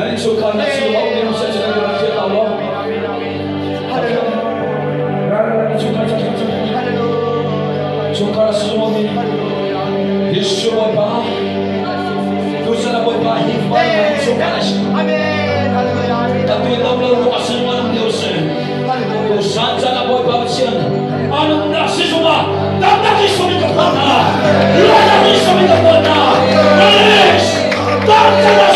하나님 축하합니다. 수고하고 내놓으셨잖아요. Jungkar suami Yesus Bapa dosa Bapa hikmat jungkar amin tapi dalam luar semua dosa dosa jala Bapa sian anu nasi semua tak lagi suami kepala lagi suami kepala Yesus tak